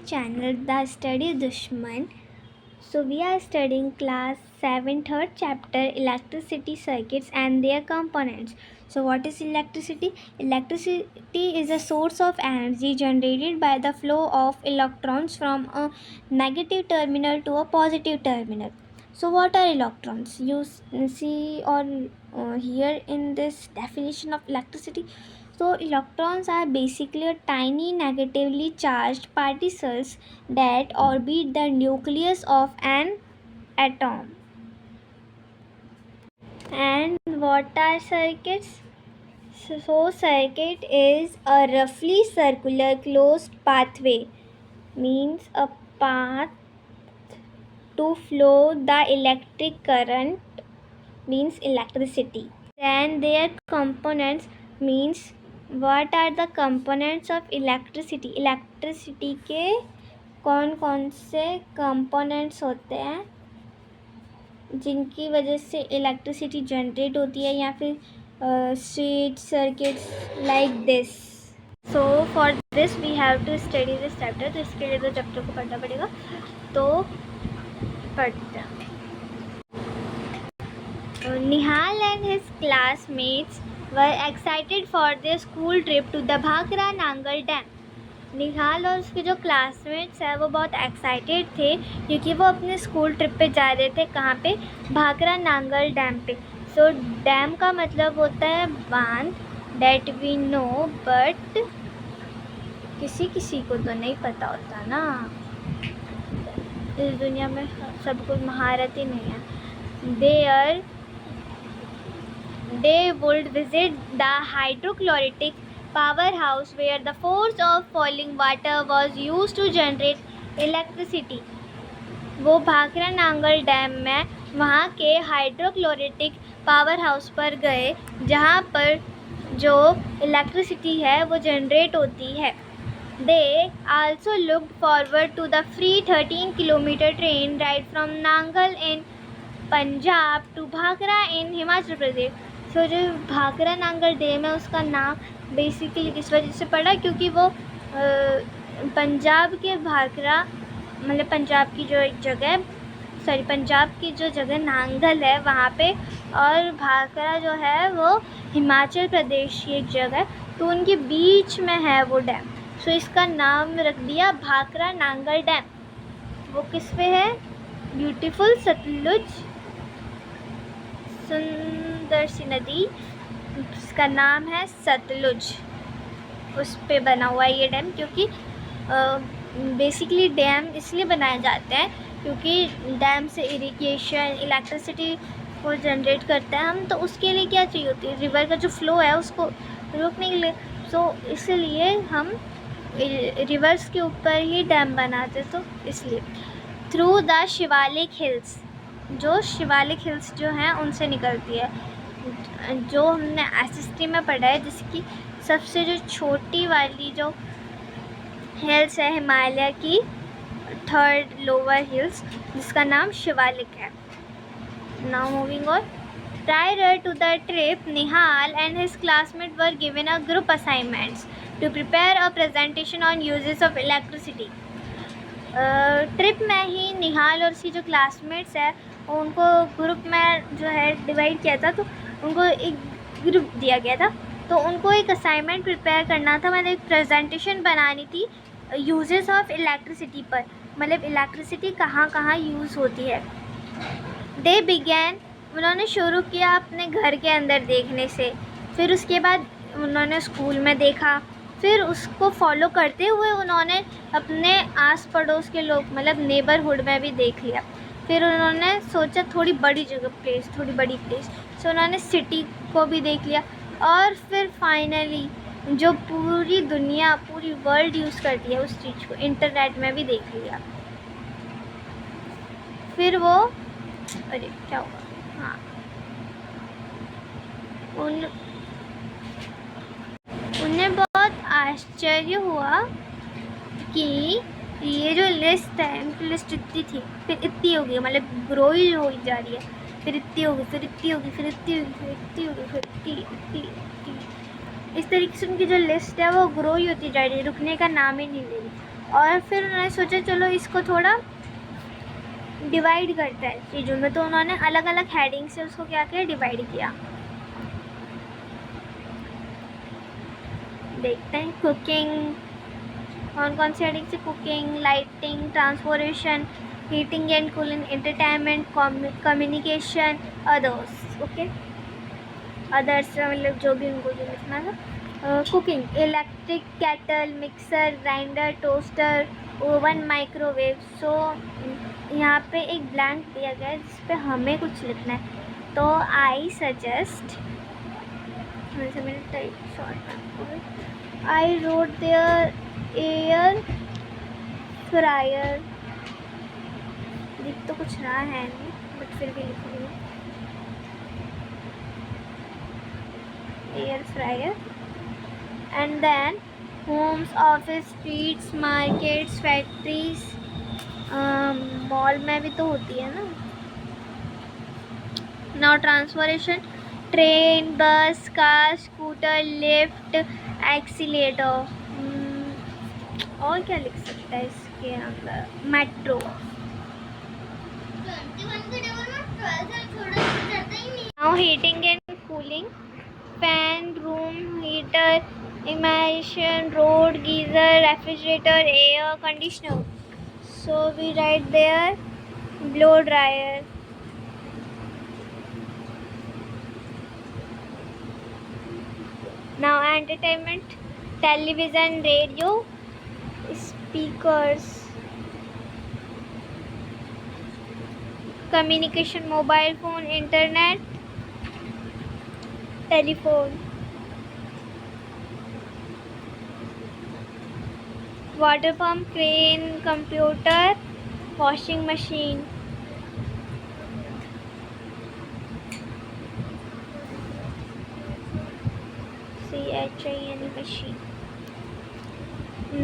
channel The Study Dushman. So we are studying class 7 third chapter electricity circuits and their components. So what is electricity? Electricity is a source of energy generated by the flow of electrons from a negative terminal to a positive terminal. So what are electrons? You see or hear in this definition of electricity. So electrons are basically tiny negatively charged particles that orbit the nucleus of an atom. And what are circuits? So circuit is a roughly circular closed pathway, means a path to flow the electric current, means electricity. Then their components means what are the components of electricity. Electricity के कौन कौन से components होते हैं जिनकी वजह से electricity generate होती है या फिर switch circuits like this. So for this we have to study this chapter. तो इसके लिए तो चैप्टर को पढ़ना पड़ेगा. तो पढ़ते हैं. Nihal and his classmates were excited for their school trip to the Bhakra Nangal Dam. निहाल और उसके जो क्लासमेट्स हैं वो बहुत एक्साइटेड थे क्योंकि वो अपने स्कूल ट्रिप पे जा रहे थे. कहाँ पे? भाखरा नांगल डैम पे. सो डैम का मतलब होता है बांध. डेट वी नो, बट किसी किसी को तो नहीं पता होता ना. इस दुनिया में सबको महारत ही नहीं है. They would visit the hydrochloric powerhouse where the force of falling water was used to generate electricity. वो भाखरा नांगल डैम में वहाँ के हाइड्रोक्लोरिटिक पावर हाउस पर गए जहाँ पर जो इलेक्ट्रिसिटी है वो जनरेट होती है. They also looked forward to the free 13-kilometer train ride from Nangal in Punjab to Bhakra in Himachal Pradesh. So जो भाखरा नांगल डैम है उसका नाम बेसिकली इस वजह से पड़ा क्योंकि वो पंजाब के भाखरा मतलब पंजाब की जो एक जगह पंजाब की जो जगह नांगल है वहाँ पे, और भाखरा जो है वो हिमाचल प्रदेश की एक जगह, तो उनके बीच में है वो डैम. सो इसका नाम रख दिया भाखरा नांगल डैम. वो किस पे है? ब्यूटीफुल सतलुज सुंदर सी नदी, इसका नाम है सतलुज, उस पे बना हुआ है ये डैम. क्योंकि बेसिकली डैम इसलिए बनाए जाते हैं क्योंकि डैम से इरिगेशन इलेक्ट्रिसिटी को जनरेट करते हैं हम, तो उसके लिए क्या चाहिए होती है? रिवर का जो फ्लो है उसको रोकने के लिए. सो इसलिए हम रिवर्स के ऊपर ही डैम बनाते, तो इसलिए. थ्रू द शिवालिक हिल्स, जो शिवालिक हिल्स जो हैं उनसे निकलती है, जो हमने एसएसटी में पढ़ा है, जिसकी सबसे जो छोटी वाली जो हिल्स है हिमालय की थर्ड लोअर हिल्स, जिसका नाम शिवालिक है. Now moving on. Prior to the trip, Nihal and his classmates were given a group assignments to prepare a presentation on uses of electricity. Trip में ही निहाल और उसकी जो क्लासमेट्स है उनको ग्रुप में जो है डिवाइड किया था, तो उनको एक ग्रुप दिया गया था, तो उनको एक असाइनमेंट प्रिपेयर करना था, मतलब एक प्रेजेंटेशन बनानी थी यूजेस ऑफ इलेक्ट्रिसिटी पर, मतलब इलेक्ट्रिसिटी कहाँ कहाँ यूज़ होती है. दे बिगैन, उन्होंने शुरू किया अपने घर के अंदर देखने से, फिर उसके बाद उन्होंने स्कूल में देखा, फिर उसको फॉलो करते हुए उन्होंने अपने आस पड़ोस के लोग मतलब नेबरहुड में भी देख लिया. फिर उन्होंने सोचा थोड़ी बड़ी प्लेस, सो उन्होंने सिटी को भी देख लिया, और फिर फाइनली जो पूरी दुनिया पूरी वर्ल्ड यूज़ करती है उस चीज़ को इंटरनेट में भी देख लिया. फिर वो अरे क्या हुआ, हाँ, उन्हें बहुत आश्चर्य हुआ कि ये जो लिस्ट है, लिस्ट इतनी थी फिर इतनी होगी, मतलब ग्रो ही हो जा रही है, फिर इतनी होगी, फिर इतनी होगी, फिर इतनी होगी, फिर इतनी होगी, फिर इतनी. इस तरीके से उनकी जो लिस्ट है वो ग्रो ही होती जा रही है, रुकने का नाम ही नहीं ले रही. और फिर उन्होंने सोचा चलो इसको थोड़ा डिवाइड करते हैं चीज़ों में, तो उन्होंने अलग अलग हेडिंग से उसको क्या किया, डिवाइड किया। देखते हैं कुकिंग, कौन कौन सी हेडिंग से, cooking, lighting, transportation, heating and cooling, entertainment, communication, others. Okay, others मतलब जो भी उनको जो लिखना था। Cooking, electric kettle, mixer, grinder, toaster, oven, microwave. So यहाँ पे एक ब्लैंक दिया गया है जिस पे हमें कुछ लिखना है। तो I suggest, I wrote there air fryer. लिख तो कुछ रहा है नहीं, बट फिर भी लिखूँगी। Air fryer. And then homes, office, streets, markets, factories. Mall में भी तो होती है ना। Now transportation, train, bus, car, scooter, lift, escalator. और क्या लिख सकता है इसके अंदर, metro. Now heating and cooling, fan, room heater, imagine, road, geyser, refrigerator, air conditioner. So we write there blow dryer. Now entertainment, television, radio, speakers. Communication, mobile phone, internet, telephone. Water pump, crane, computer, washing machine. CHIN machine.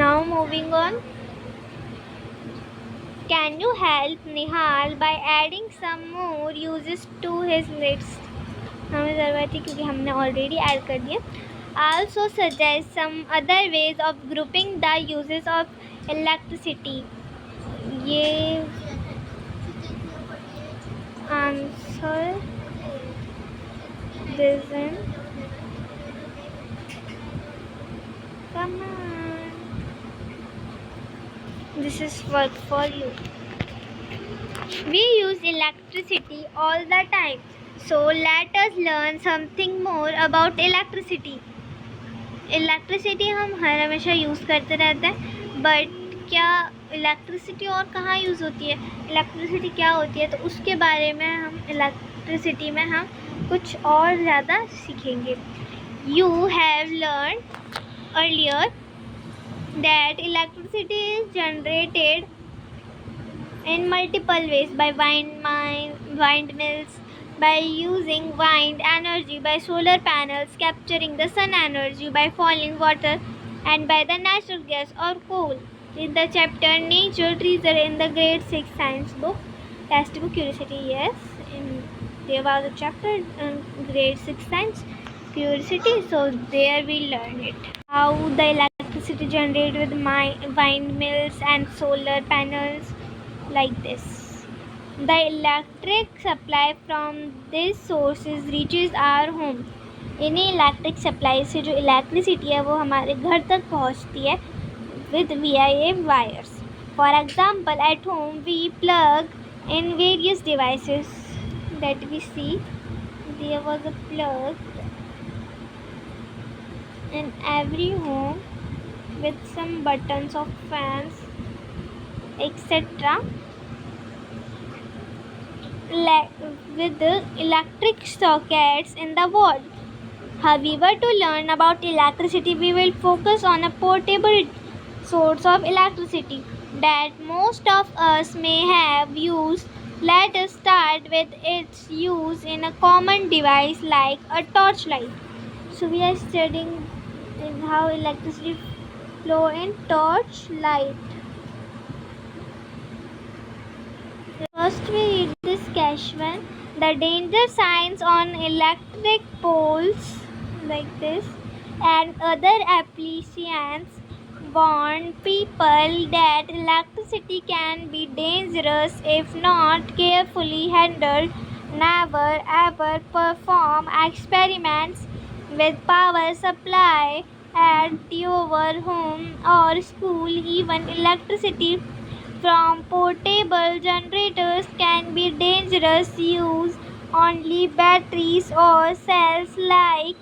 Now moving on. Can you help Nihal by adding some more uses to his list? हमें ज़रूरत है क्योंकि हमने already add कर दिया। Also suggest some other ways of grouping the uses of electricity. ये answer doesn't come on. This is work for you. We use electricity all the time. So let us learn something more about electricity. Electricity हम हर हमेशा use करते रहते हैं, but क्या electricity और कहाँ use होती है, इलेक्ट्रिसिटी क्या होती है, तो उसके बारे में हम इलेक्ट्रिसिटी में हम कुछ और ज़्यादा सीखेंगे। You have learn earlier that electricity is generated in multiple ways by windmills, by using wind energy, by solar panels capturing the sun energy, by falling water, and by the natural gas or coal. In the chapter Nature Treasure in the grade 6 science book, textbook Curiosity, yes, there was a chapter grade 6 science Curiosity, so there we learn it. How the electricity generated with windmills and solar panels. Like this, the electric supply from these sources reaches our home. इन्हीं electric supply से जो electricity है वो हमारे घर तक पहुंचती है with via wires. For example, at home we plug in various devices that we see. There was a plug in every home with some buttons of fans, etc. With the electric sockets in the wall. However, to learn about electricity, we will focus on a portable source of electricity that most of us may have used. Let us start with its use in a common device like a torchlight. So we are studying how electricity flow in torchlight. First we read this question. The danger signs on electric poles like this and other appliances warned people that electricity can be dangerous if not carefully handled. Never ever perform experiments with power supply at your home or school. Even electricity from portable generators can be dangerous. Use only batteries or cells like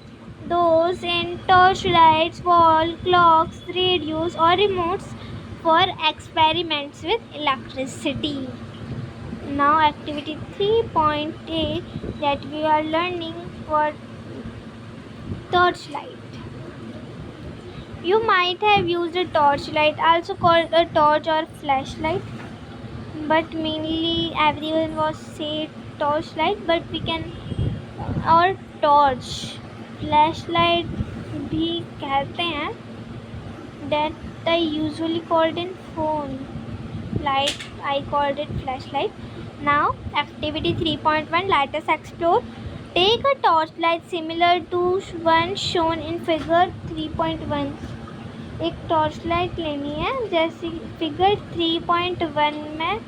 those in torchlights, wall clocks, radios, or remotes for experiments with electricity. Now, activity 3.8 that we are learning for torchlight. You might have used a torchlight, also called a torch or flashlight, but mainly everyone was say torchlight, but we can or torch, flashlight भी कहते हैं. That I usually called in phone light, I called it flashlight. Now activity 3.1, let us explore. Take a torchlight similar to one shown in figure 3.1. एक torch light लेनी है जैसी figure 3.1 में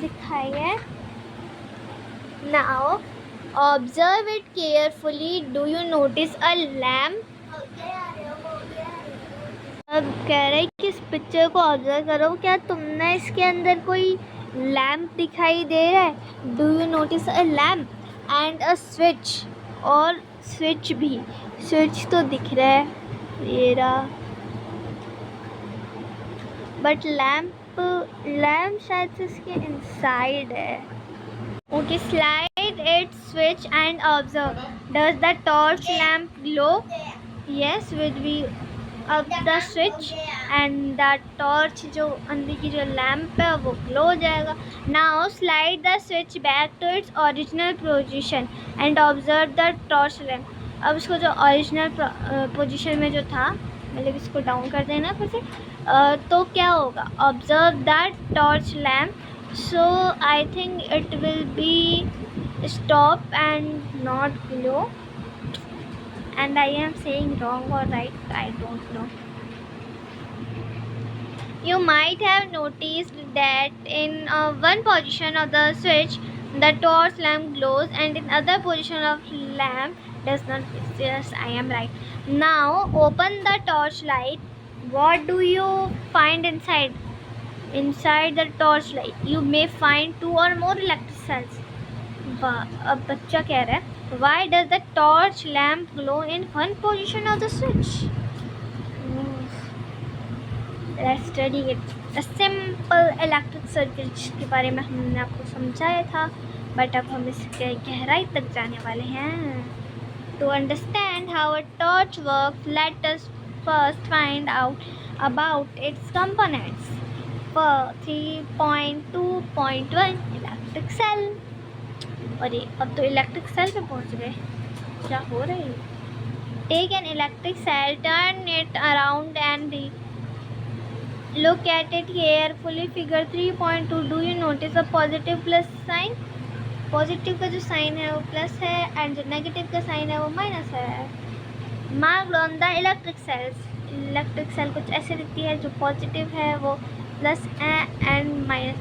दिखाई है. Now observe it carefully. Do you notice a lamp? अब कह रहे कि इस पिक्चर को ऑब्जर्व करो. क्या तुमने इसके अंदर कोई लैम्प दिखाई दे रहा है? Do you notice a lamp and a switch. और स्विच भी, स्विच तो दिख रहा है ये रहा, बट लैम्प शायद से इसके इनसाइड है. Okay, slide it switch and observe. Does the torch lamp glow? Yes, with we अब the switch and the torch, जो अंदर की जो लैम्प है वो ग्लो हो जाएगा. Now slide the switch back to its original position and observe the torch lamp. अब इसको जो ओरिजिनल पोजीशन में जो था, मतलब इसको डाउन कर देना फिर से, तो क्या होगा? Observe the torch lamp. So I think it will be stop and not glow. And I am saying wrong or right, I don't know. You might have noticed that in one position of the switch the torch lamp glows and in other position of lamp does not. Yes, I am right. Now open the torch light. What do you find inside? Inside the torch light you may find 2 or more electric cells. अब बच्चा कह रहा है, why does the torch lamp glow in one position of the switch? Let's study it. The simple electric circuit के बारे में हमने आपको समझाया था, बट अब हम इसके गहराई तक जाने वाले हैं. To understand how a torch works, let us first find out about its components. For 3.2.1 electric cell. अरे अब तो इलेक्ट्रिक सेल पे पहुंच गए, क्या हो रहा है? Take an electric cell, turn it around and look at it carefully. Figure 3.2. Do you notice a positive plus sign? Positive का जो साइन है वो प्लस है एंड जो नेगेटिव का साइन है वो माइनस है. Marked on the electric cells. Electric cell कुछ ऐसे दिखती है, जो पॉजिटिव है वो प्लस है एंड माइनस.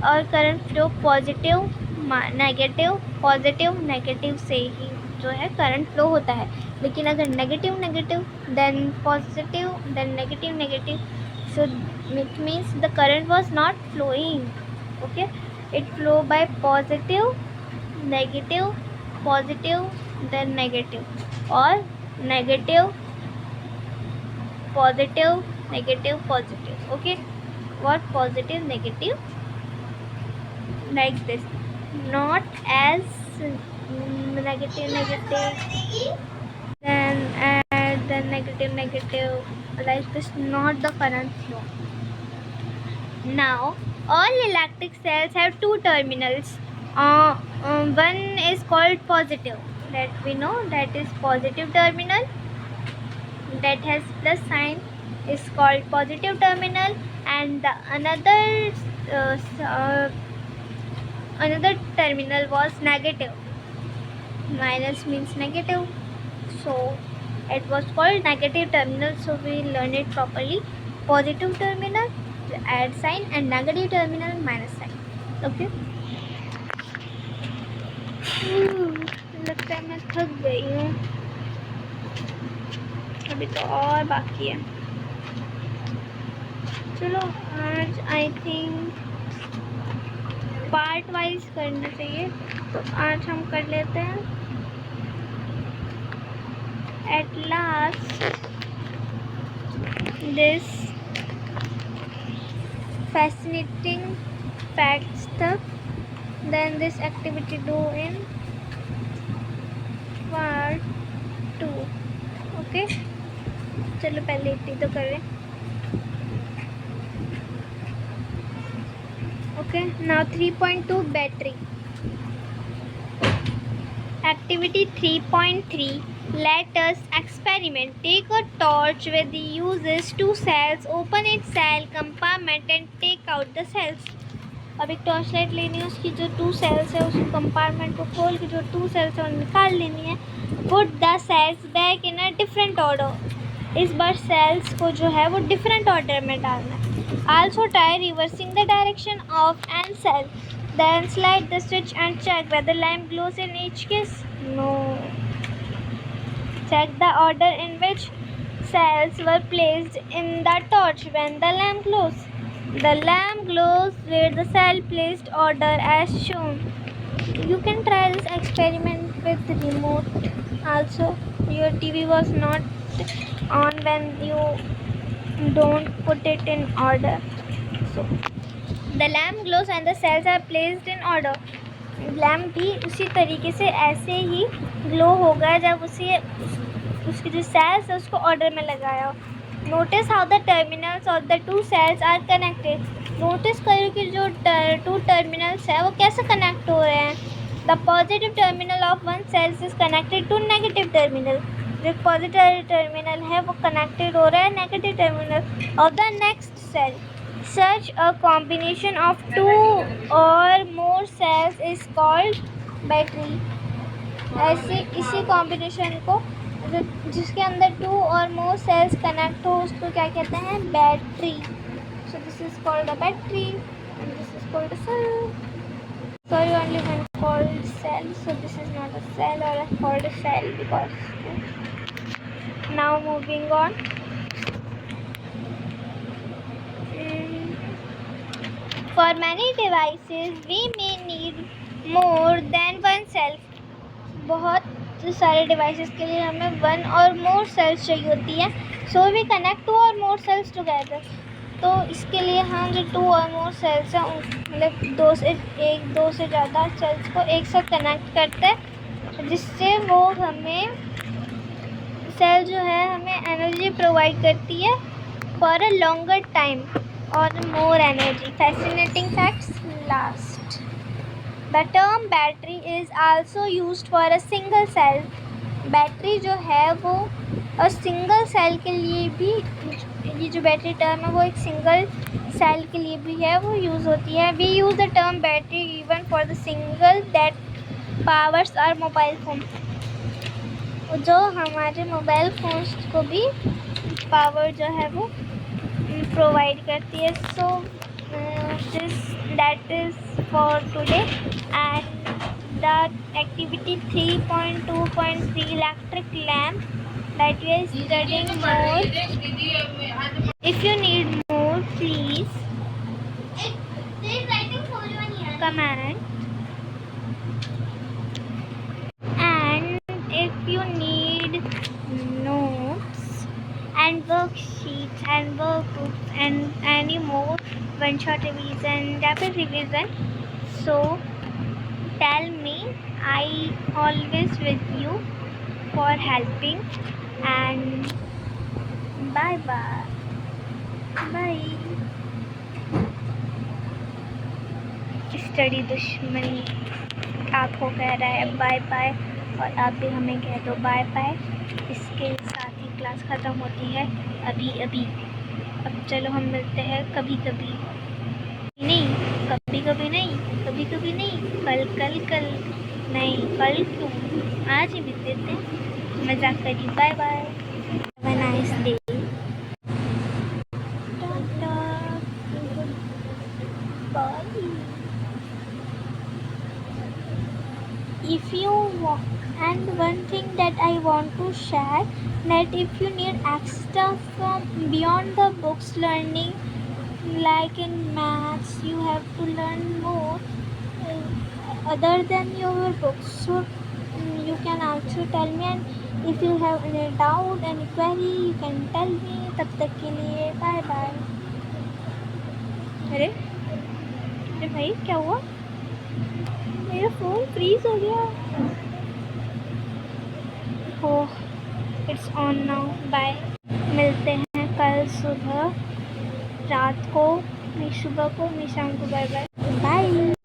और current flow positive negative, positive negative से ही जो है करंट फ्लो होता है. लेकिन अगर negative negative then positive then negative negative, so it means the current was not flowing. Okay, it flow by positive negative positive then negative और negative positive negative positive. Okay, what positive negative like this, not as negative then add the negative like this, not the current flow. Now all electric cells have 2 terminals. One is called positive, that we know, that is positive terminal that has plus sign is called positive terminal, and the another terminal was negative. Minus means negative, so It was called negative terminal, so we learn it properly. Positive terminal add sign and negative terminal minus sign. Okay. लगता है मैं थक गई हूँ, अभी तो और बाकी है। चलो आज आई थिंक पार्ट वाइज करना चाहिए, तो आज हम कर लेते हैं। At last this fascinating fact stuff, then this activity do in part 2. Okay, चलो पहले इतनी तो करें। Okay, now 3.2 battery. Activity 3.3, let us experiment. Take a torch with the uses 2 cells, open its cell compartment and take out the cells. अब एक torch light लेनी है, उसकी जो 2 सेल्स है उस कंपार्टमेंट को खोल के जो 2 सेल्स है वो निकाल लेनी है। Put the cells back in a different order. इस बार सेल्स को जो है वो डिफरेंट ऑर्डर में डालना है। Also try reversing the direction of an cell, then slide the switch and check whether lamp glows in each case. No. Check the order in which cells were placed in the torch when the lamp glows. The lamp glows where the cell placed order as shown. You can try this experiment with the remote. Also, your TV was not on when you don't put it in order. So the lamp glows and the cells are placed in order. Lamp भी उसी तरीके से ऐसे ही glow होगा जब उसकी जो sales है उसको ऑर्डर में लगाया हो। Notice how the terminals of the 2 cells are connected. Notice करो कि जो 2 टर्मिनल्स है वो कैसे कनेक्ट हो रहे हैं। The positive terminal of one cells is connected to negative terminal. जो पॉजिटिव टर्मिनल है वो कनेक्टेड हो रहा है negative terminal of the next cell. Such a combination of 2 or more cells is called battery. ऐसे इसी कॉम्बिनेशन को जिसके अंदर 2 or more cells कनेक्ट हो उसको क्या कहते हैं, battery. So this is called a battery and this is called a cell. Sorry, only one called cell, so this is not a cell or called a cell because. Now moving on. For many devices, we may need more than one cell. बहुत सारे devices के लिए हमें 1 or more cells चाहिए होती है। So we connect 2 or more cells together. तो इसके लिए हम जो 2 or more cells हैं मतलब 2 से ज़्यादा cells को एक साथ कनेक्ट करते हैं, जिससे वो हमें सेल जो है हमें एनर्जी प्रोवाइड करती है for a longer time or more energy. Fascinating facts last. The term battery is also used for a single cell. Battery जो है वो और सिंगल सेल के लिए भी, ये जो बैटरी टर्म है वो एक सिंगल सेल के लिए भी है वो यूज़ होती है। We use the term battery even for the single that powers our mobile phone. जो हमारे मोबाइल फ़ोन्स को भी पावर जो है वो प्रोवाइड करती है। So that is for today and the activity 3.2.3 electric lamp that we are studying more. If you need more please comment, and if you need notes and worksheets and workbooks and any more one-shot revision, rapid revision, so tell me. I always with you for helping, and bye bye. Study दुश्मन आपको कह रहा है bye bye, और आप भी हमें कह दो बाय बाय। इसके साथ ही क्लास ख़त्म होती है अभी। अब चलो हम मिलते हैं कभी कभी नहीं, कल नहीं, कल क्यों, आज ही मिल लेते हैं। मजाक करिए। Bye bye. And one thing that I want to share, that if you need extra from beyond the books learning, like in maths you have to learn more other than your books, so you can also tell me, and if you have any doubt, any query, you can tell me. तब तक के लिए bye bye. अरे अरे भाई क्या हुआ, मेरा फ़ोन फ्रीज हो गया। Oh it's on now, bye. मिलते हैं कल सुबह, रात को, नहीं सुबह को, नहीं शाम को। Bye bye bye.